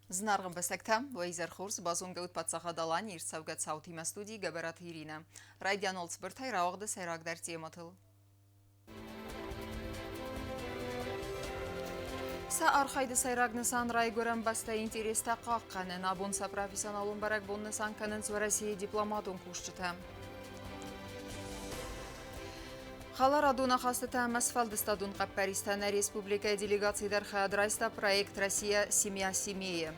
Знаргам бесектам, вайзер хурс, базунгают подсахадалани, ирцавгат саутима студии габарат Ирина. Райдян олцбыртай раугды сайрагдар тиематыл. Са архайды сайрагнысан райгөрен баста интереста қаққанын, абунса профессионалун барак боннысан канын с России дипломатун кушчыта. Халар адуна хастыта Масфалдыстадун Қаппаристана республика делегацийдар хадрайста проект Россия семья семье.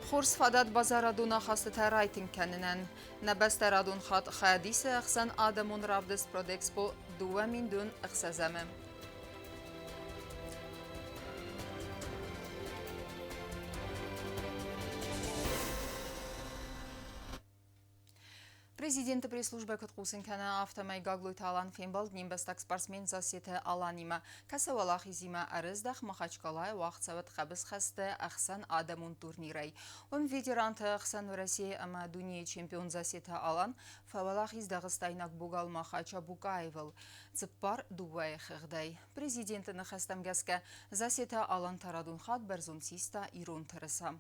Хурс фадат базар адуна хастыта райтинг кәнінен. Набастар адун хат хадисы ақсан адамун равдыс продэкспо дуа миндун ақсазамы. Президенты пресс-службы Кыткусын кәні автомай гаглуй талан фембал днембастак спортсмен засеті аланима. Касавалах изима арыздах Махачкалай вақцават қабыз қасты ақсан адамун турнирай. Он ветеранты ақсан Россия ама дуния чемпион засеті алан фавалах издағыстайнак бугал Махача Букаевыл. Цыппар дуай қығдай. Президентіні қастамгасқа засеті алан тарадун хат барзун систа ирун тұрыса.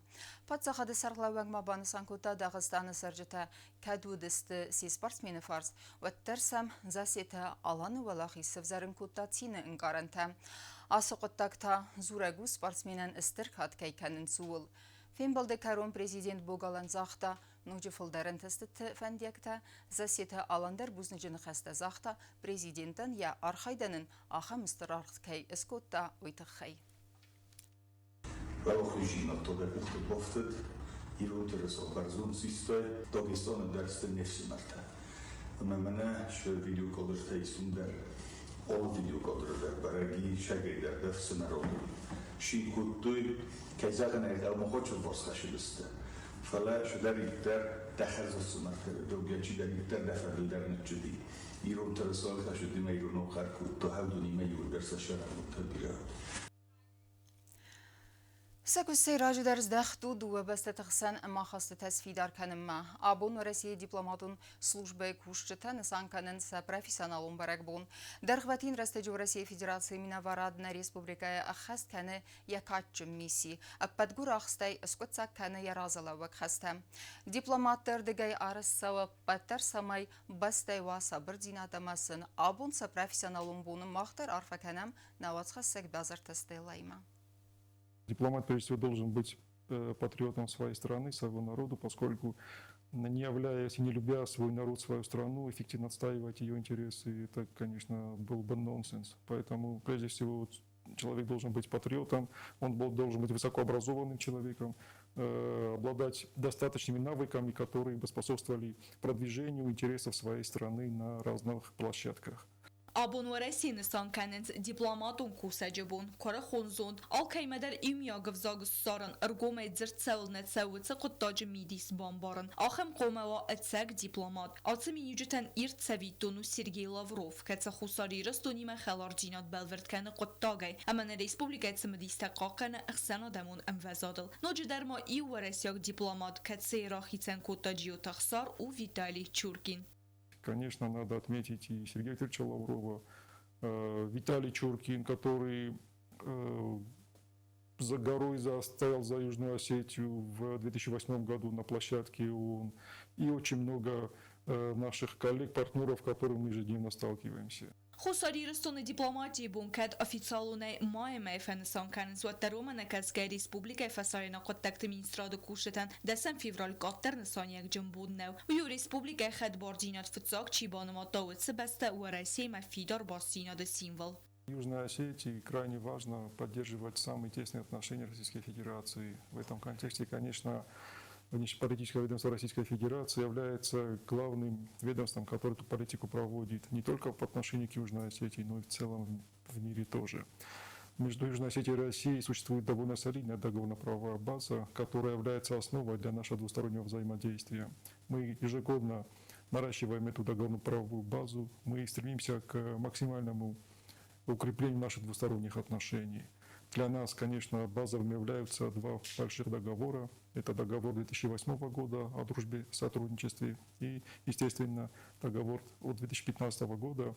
Патсақады сарғлауагма банысан көта Дағыстаны саржыта кәдудісті си спортсмени фарс ваттарсам засета аланы валахисов зарын кутатсины ингаранта. Асоқоттакта зурагу спортсменен істіркат кайканын суыл. Фембалды карон президент богалан захта, нуджи фылдарын тестіті фәндекта, засета аландар бұзныжыны қаста захта президентін я архайданын аха мұстырарқы кай іскотта ойтыққай. Interesov barzun sistoj, Dagestan derste nefsimerte. Memene şu video kalırsa isimler, ol video kalırlar, baragi şagirler, defsiner olur. Şi kuttuy, kezagan elde ama hoçul baslaşılıştı. Fala şu derlikler tehazısınlar, dövgeci derlikler deferilderin içi. İron terasal taşı dime İron okar kuttu, havduni meyur derse şarar mutabira. Сакусей ражу дерз дахту дуа баста тахсан ама хасты тасфидар канымма. Абун Россия дипломатун службы кушчыта насан канын са профессионалун барак бун. Дархватин растаджу Россия Федерации Минаварадна Республикая ахаст каны якатчым миссии. Аппадгур ахстай скотсак каны яразала вак хаста. Дипломаттар дегай арыс сава паттар самай бастай васа бір динатамасын. Абун са профессионалун буны махтар арфа канам навацхассак базар тастайлайма. Дипломат, прежде всего, должен быть патриотом своей страны, своего народа, поскольку, не являясь и не любя свой народ, свою страну, эффективно отстаивать ее интересы, это, конечно, был бы нонсенс. Поэтому, прежде всего, человек должен быть патриотом, он должен быть высокообразованным человеком, обладать достаточными навыками, которые бы способствовали продвижению интересов своей страны на разных площадках. Abun России сан каненц дипломатун кусаджабун кора хунзунд алкаймадар имя гавзагус саран аргомай зерцел нецауца куттаджи мидис бомбаран ахам комава ацак дипломат алцами юджетан ирт савитону Сергей Лавров каца хусари растонима халарджинат белвертканы куттагай амана республика цмадистақақаны ахсана дамун амвазадал ноджидарма иу Россияк дипломат каца рахицан куттаджио тахсар у Виталий Чуркин. Конечно, надо отметить и Сергея Викторовича Лаврова, Виталий Чуркин, который за горой стоял за Южную Осетию в 2008 году на площадке ООН, и очень много наших коллег, партнеров, с которыми мы ежедневно сталкиваемся. خساری رستون دیپلماتی بونکد افیسالونه مای فنسان کنز و درومنک از گای ریسپوبلیک فساینا قدکت مینستراد کوشتن دسم فیورال قطر نسان یک جنبود نو و یو ریسپوبلیک خد باردینات فتزاک چی بانما داود سبسته و رئیسی مفیدار باستیناد سیمول. Южной Осетии крайне важно поддерживать самые тесные отношения Российской Федерации. В этом контексте, конечно, внешнеполитическое ведомство Российской Федерации является главным ведомством, которое эту политику проводит не только по отношению к Южной Осетии, но и в целом в мире тоже. Между Южной Осетией и Россией существует довольно солидная договорно-правовая база, которая является основой для нашего двустороннего взаимодействия. Мы ежегодно наращиваем эту договорно-правовую базу, мы стремимся к максимальному укреплению наших двусторонних отношений. Для нас, конечно, базовыми являются два больших договора. Это договор 2008 года о дружбе и сотрудничестве и, естественно, договор от 2015 года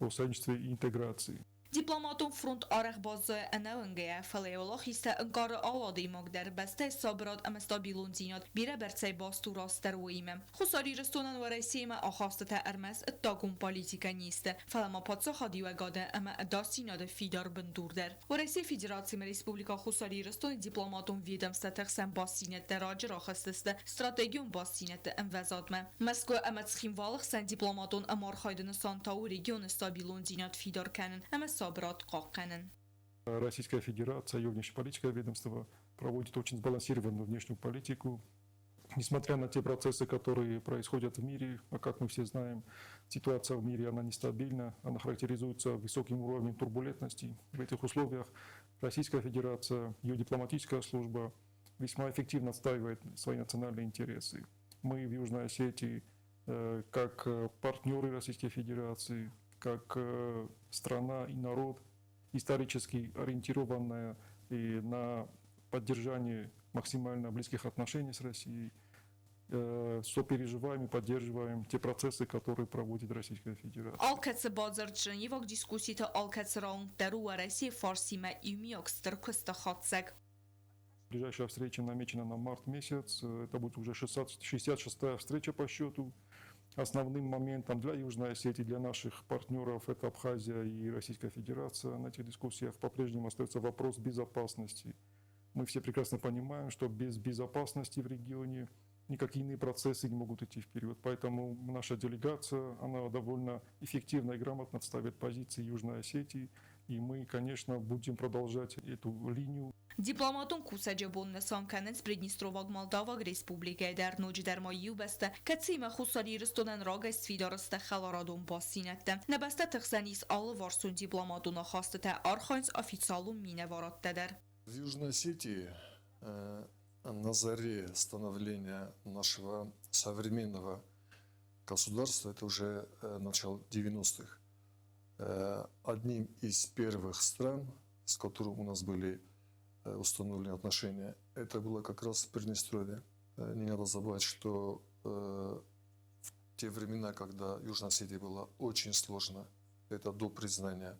о сотрудничестве и интеграции. Diplomatun front araq bazı ənəvəngəyə fələyolaq isə înqarı aladı imaqdər bəstə sabrat əmə stabilun zinat birə bərçəy bastu rastər o iməm. Xusari rəstonan və rəsimə axastı tərməz ittaqun politika nistə. Fələma patsa xadi və qadə əmə dasinadı fidar bındurdər. Və rəsi Federasiyya Respublika Xusari rəston diplomatun vedəmstə təxsən basinətdə racır axastıstı strategiyon basinətdə əmvəzatmə. Məsko əmə çıxinvalıq sən diplomatun əmar xaydını Santau regionu stabilun zinat fidar kənin əmə Российская Федерация и внешнеполитическое ведомство проводит очень сбалансированную внешнюю политику. Несмотря на те процессы, которые происходят в мире, а как мы все знаем, ситуация в мире она нестабильна, она характеризуется высоким уровнем турбулентности. В этих условиях Российская Федерация, ее дипломатическая служба весьма эффективно отстаивает свои национальные интересы. Мы в Южной Осетии, как партнеры Российской Федерации, как страна и народ, исторически ориентированная и на поддержание максимально близких отношений с Россией, сопереживаем и поддерживаем те процессы, которые проводит Российская Федерация. Alkatsı bazarçının yevak diskusiyta alkatsı raun дару России фарсима имиокстер кыстахатсак. Ближайшая встреча намечена на март месяц. Это будет уже 66-я встреча по счету. Основным моментом для Южной Осетии, для наших партнеров, это Абхазия и Российская Федерация. На этих дискуссиях по-прежнему остается вопрос безопасности. Мы все прекрасно понимаем, что без безопасности в регионе никакие иные процессы не могут идти вперед. Поэтому наша делегация, она довольно эффективно и грамотно отстаивает позиции Южной Осетии. И мы, конечно, будем продолжать эту линию. Diplomatun kusacabon sankanens Pridnistrovag Moldavag Respublikaya در نوج در ماییو بسته کتسیم خصاری رستونن راگ استفیدارسته خلاردون باسینته نبسته تخسانیس آل وارسون дипломатуна خواسته تا آرخانس официалун міне варат дедер. В Южной Осетии на заре становления нашего современного государства, это уже начало 90-х, одним из первых стран, с которым у нас были установлены отношения, это было как раз Приднестровье. Не надо забывать, что в те времена, когда Южная Осетия была очень сложно, это до признания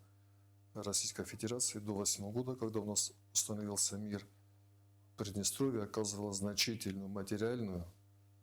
Российской Федерации, до 2008 года, когда у нас установился мир, Приднестровье оказывало значительную материальную,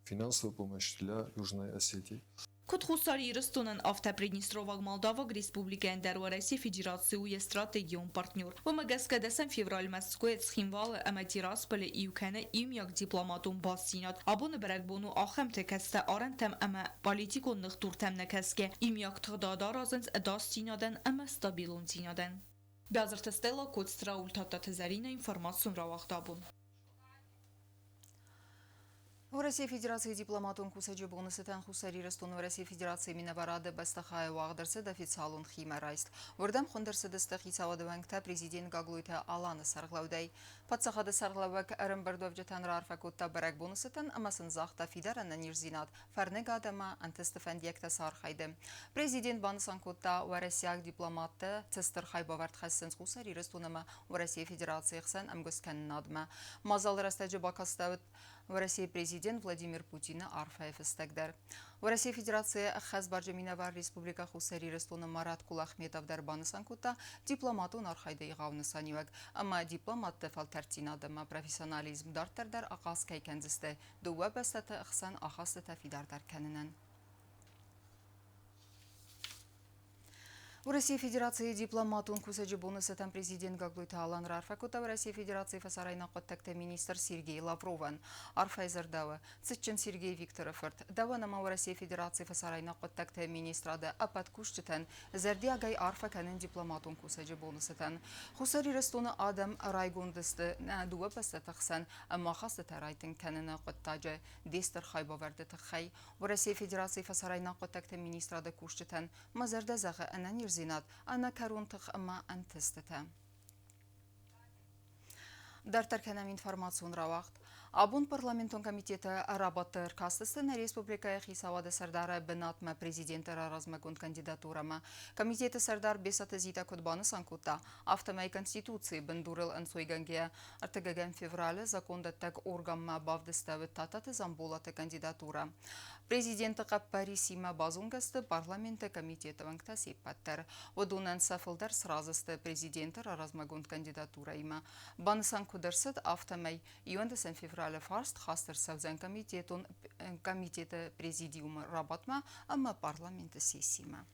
финансовую помощь для Южной Осетии. Кот хусари рестонен авто Приднестроваг Молдаваг Республикаен در России Федерации стратегион партнер. و مگسکه دسم فевраль مسکویت سخیموال امتیراس بله ایوکنه ایمیاک دیپلماتون باسینات. ابون برگ بونو آخم تکسته آرن تم اما پالیتیکو نختور تم نکسکه ایمیاک تغدادار ازنز اداس زینادن اما ستابیلون زینادن. بیازرت استلا کود ستراول تاتا تزارین اینفرماسیون را وقت آبون. В России Федерации дипломатун кусаджи бонусетен хусари растун в России Федерации минаварады бастахая вагдерсе официалун химерайст. Вурдам хондерсе дастахи савадвангта президент Гаглуйта Аланы сарглаудай. Подсахады сарглавак Эрмбердовджетан рарфакутта барак бонусетен амасын захта фидарана нирзинат. Фарнега адама антестефендиекта сархайды. Президент Банысанкутта в Россиях дипломатты цестер хайбавард хассенс хусари растунама в России Федерации хсан амгускан надма. Мазал растаджи бакаставит в России президент Владимир Путин арфаев истегдер. В России Федерации Хазбарджаминавар Республика Хусари Рестона Марат Кулахметов Дарбаны Санкута дипломатун архайда игавны санивак. Ама дипломат тефал тертинадама профессионализм дартердар акас кайкензисте. Дуа бастата ахсан ахасты тафидар дарканинен. В России Федерации дипломатун кусаджи бонусетен президент Гаглуйта Алан Рарфакута в России Федерации фасарайна коттекте министр Сергей Лаврован. Арфайзер дава. Цитчен Сергей Викторовфорд. Дава нама в России Федерации фасарайна коттекте министрада апат куштетен. Зердиагай арфаканен дипломатун кусаджи бонусетен. Хусари рестона адам райгундысты на дуа пастатахсан. Ама хастата райтен канена коттаджи. Дестер хайба вардета хай. В России Федерации фасарайна коттекте министрада куштетен. Мазерда зага ананир زینات آن کارونتخ اما انتسته. در ترکنم اینفرماسیون را وقت Աբուն պարլամենտոն կոմիտետը ռաբատեր կաստստն Ռեսպուբլիկայի խիսավադը սարդարը բնատմը պրեզիդենտը ռազմագունդ կանդիդատուրամը։ Կոմիտետը սարդար բեսատը զիտակոտ բանս անկուտա, ավտոմայի конституции բնդուրել ընցույգանգե արտգագան февраля законда так органма бавдыставы тататы замболаты кандидатура. Президенты Парисима базунгасты парламенты комитета ванктаси паттер. Водунан сафылдар сразысты президенты размагунд кандидатура има. Бансан кудерсыт автомай юандасан февраля фарст хастер савзан комитета президиума работма, ама парламенты сессима.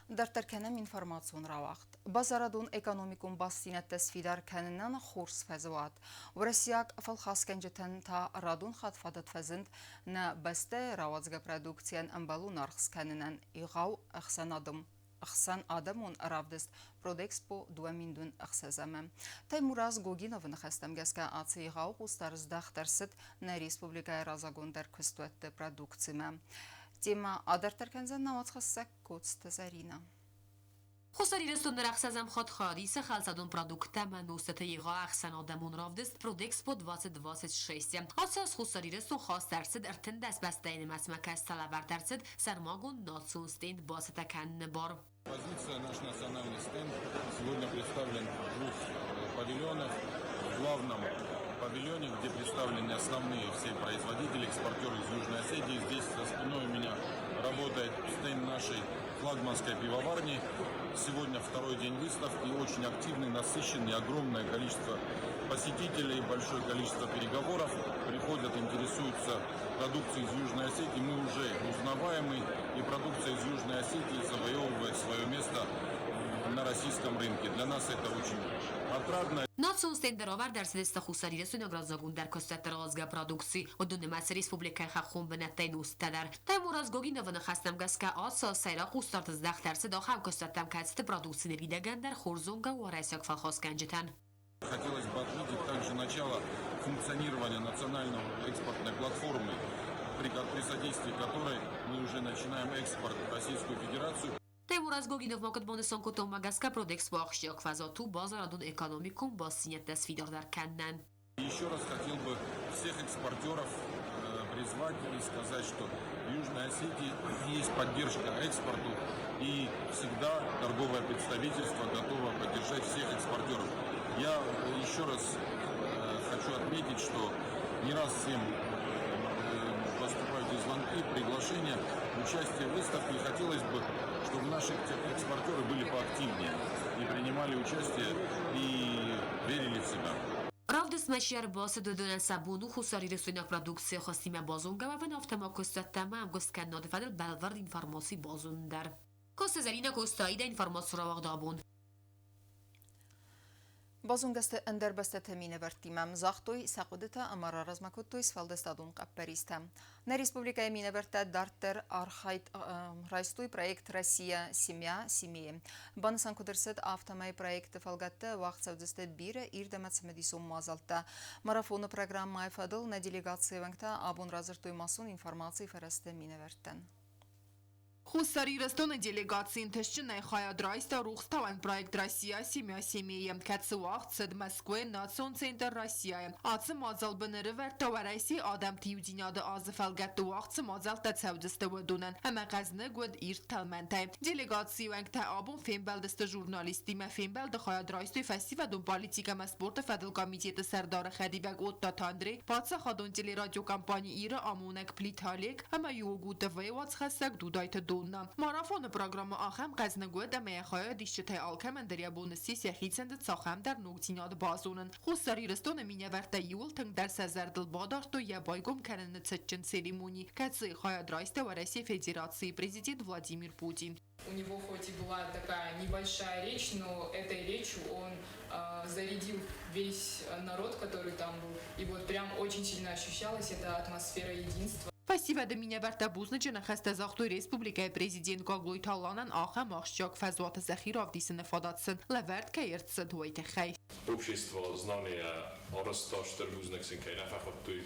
Դարտարկենեմ ինվորմացիոն ռավաղթ։ Բազարադուն էկոնոմիկում բասինət տեսվիդար կեննան խորս ֆեզուատ։ Վրասիակ վալխասկենջետեն թա ռադուն խատվադət ֆեզինդ նա բստե ռավացգա պրոդուկցիան ըմբալուն արխս կեննան իղավ Ախсан Адамուն ravdest Prodexpo 2000 ախսազամը։ Թեյմուրազ Գոգինովը նխաստամ գասկա ացի իղավ ուստարыз դախտարսıt նա Ռեսպուբլիկայի ռազագոնդար քստուետ պրոդուկցիմը։ Тема Адартарканзан навацхасак коцта Зарина. Хосарирестон рахсазам ход хадиса халсадун продуктама нустата ига Ахсан Адамун равдест Prodexpo 2026. Асас хосарирестон хас дарсид артен даст бастайны масмакас талабар дарсид сармагун нацун стенд басата канны бар. Позиция наш национальный стенд сегодня представлен в двух павильонах. В главном павильоне, где представлены основные все производители, экспортеры из Южной Осетии. Здесь за спиной у меня работает стенд нашей флагманской пивоварни. Сегодня второй день выставки, очень активный, насыщенный, огромное количество посетителей, большое количество переговоров. Приходят, интересуются продукцией из Южной Осетии. Мы уже узнаваемый, и продукция из Южной Осетии завоевывает свое место на российском рынке. Для нас это очень отрадно. Нацун стендеровар дарсидеста хусариресу награзагун дар костатар озга продукции одунемас республикай хахун бенаттай нустадар. Таймураз Гогинова нахастам гаска асо сайра хустарт здахтарсы да хам костатам кацты продукции неридаган дар хорзунга уарайсак фалхосканжетан. Хотелось бы отметить также начало функционирования национальной экспортной платформы, при содействии которой мы уже начинаем экспорт в Российскую Федерацию. Таймураз Гогинов могат бонесон кутом магаска Prodexpo ахшиак фазату базарадун экономикум басинят тасвидар дар каннан. Еще раз хотел бы всех экспортеров призвать и сказать, что в Южной Осетии есть поддержка экспорту, и всегда торговое представительство готово поддержать всех экспортеров. Я еще раз хочу отметить, что не раз всем поступают звонки, приглашения, участие в выставке. И хотелось бы, чтобы наши экспортеры были поактивнее и принимали участие и верили в себя. Равдес мачар басы додонан сабуну хусари ресуйнак продукция хостима базунгава вен автома костаттама амгоскан нодфадл балвард информации базундар. Коста Зарина Костаида информацию равагдабун. Բազունգստը ընդերբստը թեմինը վրտիմամ զաղտոյ սաղուդտը ամարա ռազմակոտոյ սվալդստադուն կապպերիստը։ Նա Республикայի մինը վրտը դարտեր արխայտ ռայստոյ պրոյեկտ Ռասիա Սիմյա Սիմիե։ Բանսան կուդրսըտ ավտամայի պրոյեկտը վալգատը վաղցավդստը բիրը իր դեմացմեդիսում մազալտը։ Մարաֆոնը պրոգրամմայ ֆադլ նա դելեգացիա վնգտը աբուն ռազրտոյ մասուն ինформации ֆերստը մինը վրտեն։ Хусарирестон делегациян тешчинай хаядрайста рухставан проект Россия семья семьи кацуах цед Москвы национ центр Россия ацы мазал бенери вертоварайси адам тиудиняды азы фалгаттуах цы мазал тацавдысты вадунан ама газны гуд ир талментай делегация та абун фембелдысты журналистима фембелды хаядрайсты фестивадун политика спорта федерал комитеты сардары хадибек отта тандри паца хадун телерадио компания ира амунак плиталик ама югуты вейвац хасак дудайты Марафон программа ахам قزنگو دمه خواهد دیشته آلکمندریا بونسی سیخیتسند ساخم در نوگتیناد بازونن خساری رستون مینه ورته یول تنگ در سزردل بادارت و یا بایگم کنن تسچن سریمونی کتسی خواهد رایسته و России Федерации президент Владимир Путин. У него хоть и была такая небольшая речь, но этой речью он зарядил весь народ, который там был. И вот прям очень сильно ощущалась эта атмосфера единства. Фестиваль меня варта бузначена хаста захтой республикой президент Гоглой Таланан аха махшчак фазвата захиров дисен фадатсен леверт каиртс дуйте хай. Общество знания оросташтер бузнаксен кайна фахоттуй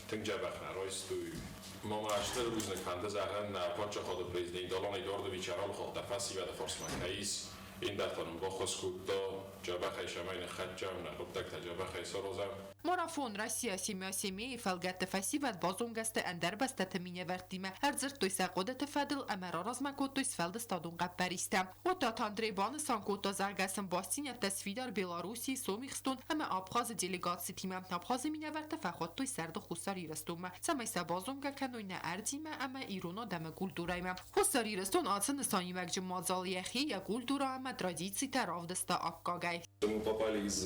тенджабахна ройстуй мамаштер бузнак фандазахан на панча ход президент Долан Эдуардович Арал ход фестиваль форсман кайс این دفترم با خسکوتا جابخ شماین خدجم نخوبتک تجابخ سروزم Марафон Россия семья فلقت فسيفات بازونغست اندر بسته تمینه وردیمه هرزر تویسه قدت فدل امرا رازمکوت تویس فلد استادون قبریسته و تا تاندری بان سانکوتا زرگسن باسین تصویدار بیلاروسی سومیخستون اما آبخاز دیلیگات سیتیمه آبخاز مینه ورد فخوت توی سرد خوستاری رستومه سمیسه بازونگه کنوینه اردیمه اما ایرونا دم گولدورایمه خوستاری رستون آتن سانی مگجم مازالیخی یا گولدورا اما ترادیسی تراودسته آبگاگای Мы попали из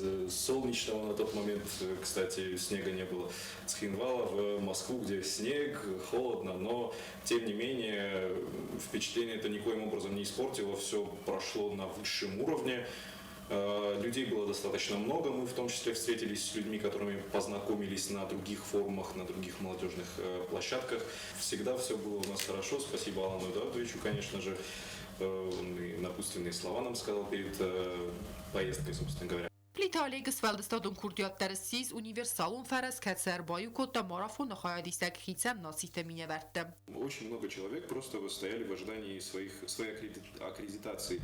солнечного на тот момент, кстати, снега не было, Цхинвала в Москву, где снег, холодно, но тем не менее впечатление это никоим образом не испортило, все прошло на высшем уровне. Людей было достаточно много, мы в том числе встретились с людьми, которыми познакомились на других форумах, на других молодежных площадках. Всегда все было у нас хорошо, спасибо Алану Эдуардовичу, конечно же. Он и напутственные слова нам сказал перед поездкой, собственно говоря. Плиталегс велдестадун курдиат терсиз универсалун ферес кетсербаю кота марафон нахаядисек хитсем насите мине вертем. Очень много человек просто стояли в ожидании своей аккредитации.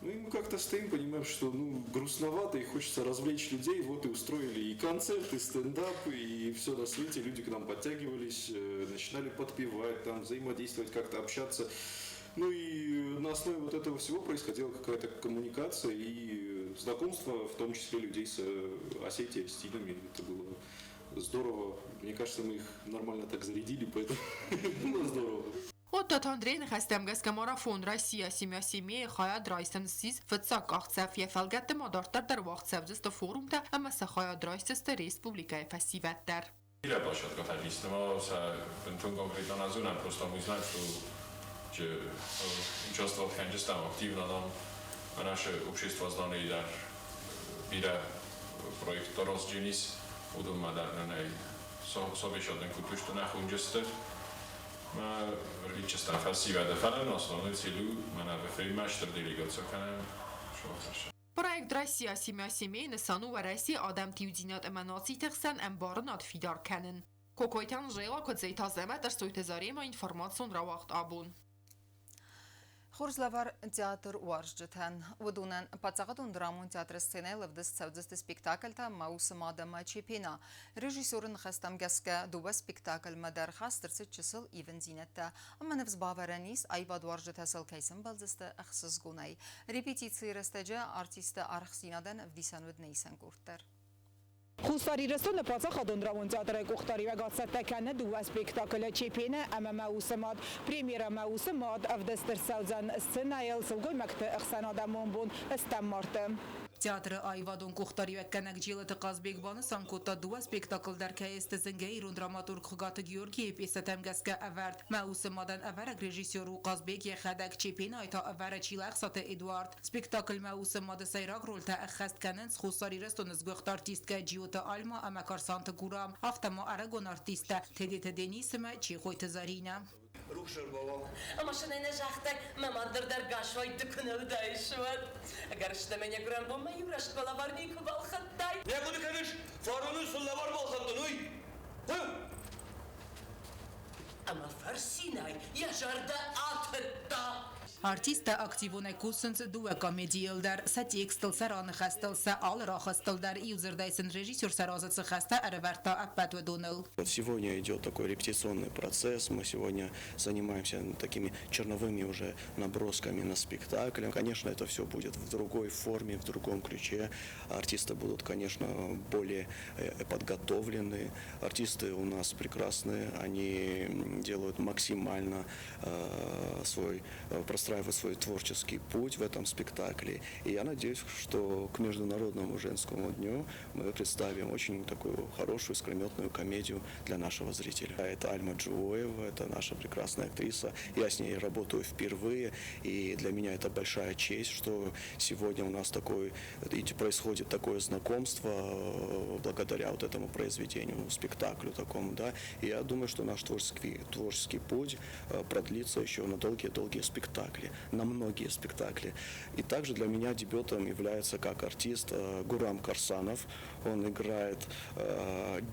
Ну и мы как-то стоим, понимаем, что грустновато и хочется развлечь людей. Вот и устроили и концерт, и стендап, и все на свете. Люди к нам подтягивались, начинали подпевать, там, взаимодействовать, как-то общаться. Ну и на основе вот этого всего происходила какая-то коммуникация и знакомство, в том числе людей с Осетией, с Тинами. Это было здорово. Мне кажется, мы их нормально так зарядили, поэтому было здорово. От Андрей хастем гас марафон Россия семья хаяд райстен сиз фцак ахцафия фалгат мадартар дар вақт савзест форум та ама сахаяд райстест республика фасиваттар. Ile площадка фалист, но pentru конкретно зона просто мы знаем, что участвовал в Ханджестане активно, а наше общество знало и дар бида проект Торосджинис, удумма дар на совещательный кутуш, что на Ханджесте. ما ورگی چستان فارسی و دفعه ناسلانی سیلو من افراد مشتر دیلیگات کنم شو Проект Россия семья несану و Россия آدم تیودینات اماناتی تخسن امبارنات فیدار کنن. کوکویتان جیلا که زیتا زمه در سویتزاری ما اینفرماسیون را وقت آبون. Խորզլավար театр уаржջթան ուդունան պացաղատուն դրամուն театр սցենայ լվդս ծավդստը սպեկտակլ թա մաուսը մադամա չեպենա ռեժիսորն խստամ գասկա դուբա սպեկտակլ մադար խաստրցը չսլ իվենզինետա ամանևս բավարանիս այվադ ուարժջթասալ կայսն բալձստը ախսыз գունայ ռեպետիցի ռստեջը արտիստը արխսինադեն վդիսանուդ նեյսան կուրտեր Խուստարի ռստոնը պացախադոն դրամուն театрը կողտարի վագացատականը դուվա սպեկտակլը չեպենը ամա մաուսը մադ պրեմիերա մաուսը մադ ավդստր սավձան սցենայել սլգոյ մակտը ըխսանադամոն բուն ըստամ մարտը Театры Айвадон Кухтари веккенек жилеты Казбек баны санкота дуа спектакль деркаесте зенгейрун драматург Хгата Георгиев песетем гаске аверд. Маусы мадан аверек режиссеру Казбек ехадек чепина айта авере чилах сате Эдуард. Спектакль маусы мады сайрак ролта ахаст канен с хусари рестон сгөхт артистка Джиота Альма амакар Санта Гурам. Автома арагон артиста Тедите Денисиме Чихойте Зарина. روشر بابا اما شنه نجاختك ما مادر در قاشوي تكنو دايشوات اگر اشتمن يقرن بو ما يورشت بلا ورنيكو بالخطاي يا قولي كنش فارونو سلا var بالخطنوي اما فرسيناي يا جرده اتتا Артиста активон кусенц дуа комедиел дар са текстл саран хастелса ал рахастел дар юзердайсен режиссер саразацы хаста ареверта аппату донел. Сегодня идет такой репетиционный процесс. Мы сегодня занимаемся такими черновыми уже набросками на спектакль. Конечно, это все будет в другой форме, в другом ключе. Артисты будут, конечно, более подготовлены. Артисты у нас прекрасные. Они делают максимально простраивают свой творческий путь в этом спектакле. И я надеюсь, что к Международному женскому дню мы представим очень такую хорошую, искрометную комедию для нашего зрителя. Это Альма Джуоева, это наша прекрасная актриса. Я с ней работаю впервые, и для меня это большая честь, что сегодня у нас происходит такое знакомство благодаря вот этому произведению, спектаклю такому, да. И я думаю, что наш творческий путь продлится еще на долгие-долгие спектакли, на многие спектакли. И также для меня дебютом является как артист Гурам Карсанов. Он играет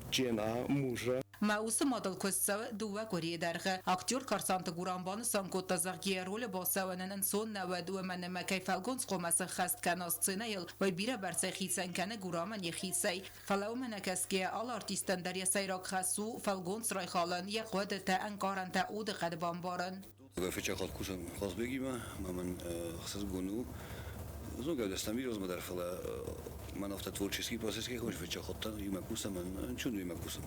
Джена, мужа. Մաուսը մոդել կոստսավը դուվա կորի դարղը ակտյուր կարսանտը գուրանբանը սանկոտա զաղգիա ռոլը բոսավանն ընսոն նավադ ու մանը մակայ ֆալգոնց խոմասը խաստ կանոս ծինայլ վայ բիրա բարսay խիցան կանը գուրաման եխիցay ֆալաու մնակասկիա ալ արտիստան դարյա սայրակ խասու ֆալգոնց ռայխալան եխոդը տա անկարանտա ուդը qadbanbarın Фичахот кусам хозбегима маман хсас гону зога дастами розмадар фала ман авто творческий процесс ки хош фичахотта има кусам чун има кусам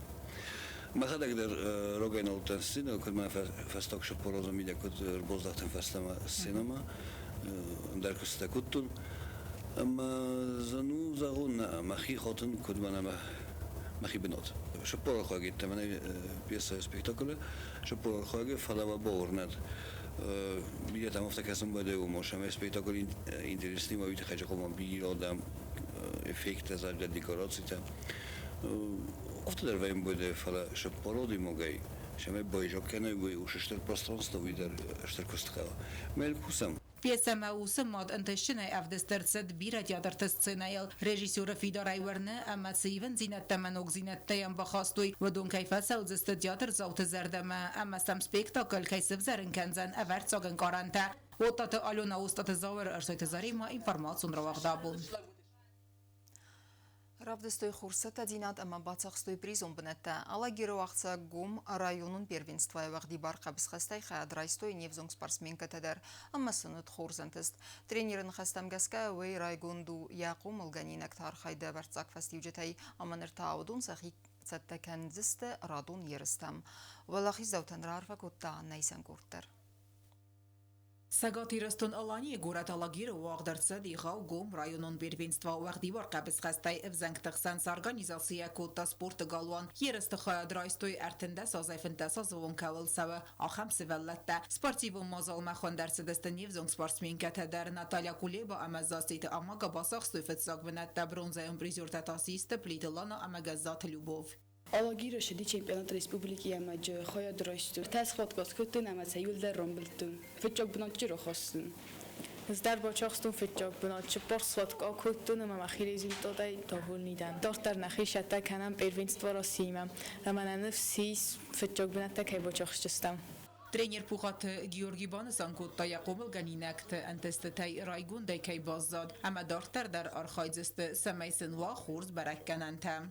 махадагдер рогайнал тасина курма фасток шопорозо миля кот боздахтен фастама синема дар кустакуттун ама зану загон махи хотун кудмана махи бенот شپور خواهی تمنای پیش سپیکتاکل شپور خواهی فلوا بورند بیه تمام کسان بوده و ماشم سپیکتاکل اینترنتی ما بیت خیلی خوب بییر آدم افکت از آن دیکوراتی تا افت در ویم بوده فلا شپورادی موگی شما بایجاب کنه بوی اوشتر پرستانست وی در اشتر کستخوا مل کوسم Pjesë Mausë mod întëshinaj avdestërcët bira tjatër të scenajl. Regjisjore Fidor Ajwerne amacıven zinet temen og zinet tejen bëkhastuj vëdun kajfasa u zëstë tjatër zotë zërdëme amasam spektakl kajsëv zërën këndzën avert sogën karanta. Ota të aluna ustat të zavër është të zarima informacion rëvagdabun. Ravdestoj խուրսը դինատ ըմը բացախստոյ պրիզում բնետը, ալագիրը վաղցը գում ռայոնուն պերվինստվայ վաղդի բարկաբս խստայ խայադրայստոյ նևզոնք սպարսմին կտեդեր, ըմը սնուտ խուրզնտստ. Տրենիրն խստամ գասկայ վեյ ռայգոնդու յակում ըլգանինակ թարխայդը վարցակ վաստիվ ջետայ ամանրտա ավդուն սախի ծատտական ձստը ռադուն երստամ. Վալախի զավտան ռարվա կոտտա նայսան կուրտեր. Սագատիրստուն ալանի գուրատալագիրը ուաղդարցad իղավ գում ռայոնոն բերվինստվա ուաղդի վարկաբս խստայ evzank տղսան սարգանիզացիա կոտա սպորտը գալուան երստը խայադրայստոյ արտնդաս ազայֆնդաս ազովոն կավլ սավը ախամ սվելլատտա սպորտիվում մոզալ մախոնդարցը դստնիվ զոնք սպորտսմին կաթադար Նատալիա Կուլեբա ամազաստիտ ամագա բասախստոյ ֆեցակ վնատտա բրոնզայում պրիզյոր տատասիստը պլիտլանա ամագազատ լյուբով Аллагира шеди чемпионат республики ямаҗ хая драйсту. Тасхот коскутун амаса юлдар ромбилтун. Фичок бунатчы хостун. Здар бочахстун фичок бунатчы порсват кутун ама махи результатай тавулнидан. Дортар нахи шатта канам первенство Россима. Рамананы сис фичок бунатта кай бочахчыстам. Тренер Пухат Георгий Банасан кутта Якуб Ганинакт антесттай райгун дайкай баззад. Ама дортар дар архайзест самайсын ва хурз бараккананта.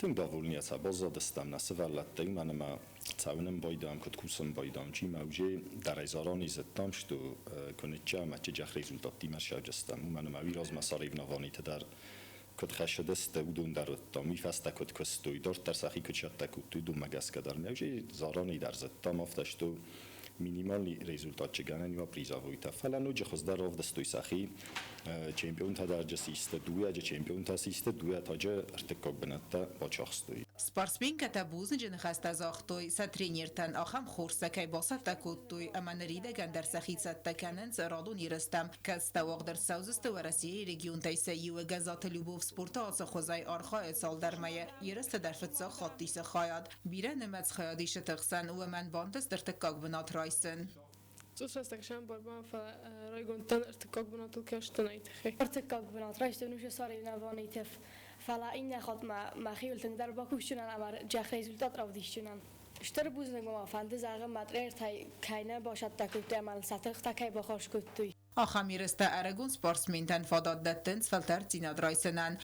Tym dowolnie saboza dostam na sewallatej manema całym bojdam kotkusem bojdam ci małdzie darajzaroni zettam że konecza macie dziach rezultaty masz jastam manema wiroz masarib nawani tedar kot khashadeste udun darottam mi fasta kot kostuj dortar sahi kochatta kutu dum magaskadar małdzie zaroni dar zettam aftashtu minimalny rezultat czegania ma prizawujta falanu jehozdarov dostoy sahi چمپیون تا درجه سیسته دویا جه چمپیون تا سیسته دویا تا جه ارتکاب بنده با چاخستوی سپارسمین کتا بوزن جن خست از آختوی سا ترینیرتن آخم خورسه که باسف تکوتوی اما نریده گندر سخید ست تکنن سرادون ایرستم که استواق در سوزست و رسیه رگیون تایسایی و گزات لوبوف سپورتا آسا خوزای آرخای سال در مایه ایرست در فتسا خاطیس خایاد بیره نمتز خیادیش تخسن و من باندست ارتکاق بنات رایسن Susastaqshan barban fa raygontan irtikak banatul kashtanayt xi irtikak banat rayshtan ush sari navanitef fala inna khat ma khiyultan dar bakushnan amar jakh rezultat ravdishnan ishtar buznak ma fand zaga matrer tay kayna boshat takut amal sataq takay bakhosh kuttuy آخامیرسته ارگون سپارسمینتن فاداد دتنس فلتر زیناد رایسنن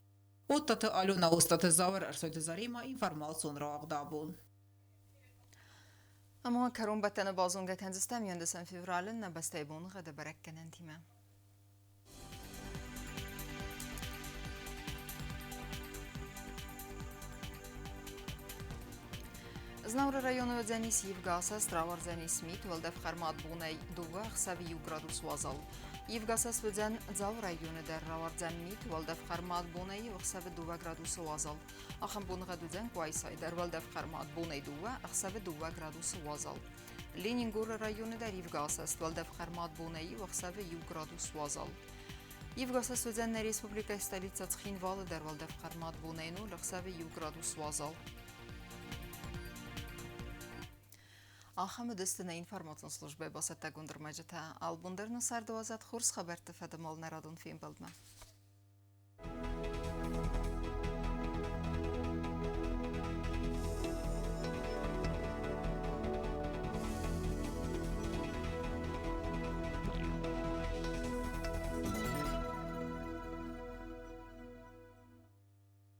اوتات آلونا اوستات زاور ارسویت زاری ما اینفرماسون را اقدابون اما کرون بتن بازونگه کنزستم یندسن فیورالن نبستیبون غده برکنن تیمه Znavr rayonu Ödzenis Yevgasa Stravar Zenis Smith Valdef Kharmat Bunay Duva Xavi gradus Wazal Yevgasa Sveden Zav rayonu der Ravar Zemit Valdef Kharmat Bunay Xavi Duva gradus Wazal Axam Bunga Duden Quaysay der Valdef Kharmat Bunay Duva Xavi Duva gradus Wazal Leningur rayonu der Yevgasa Valdef Kharmat Bunay Xavi gradus Wazal Yevgasa Sveden Respublika Stolica Tskhinval der Valdef Kharmat Bunay nu Xavi gradus Wazal آخام دستن اینفرماسیون службе با ستگوندر مجته آلبوندرن سر دوازد خورس خبرت فدمال نرادون فیلم بلدم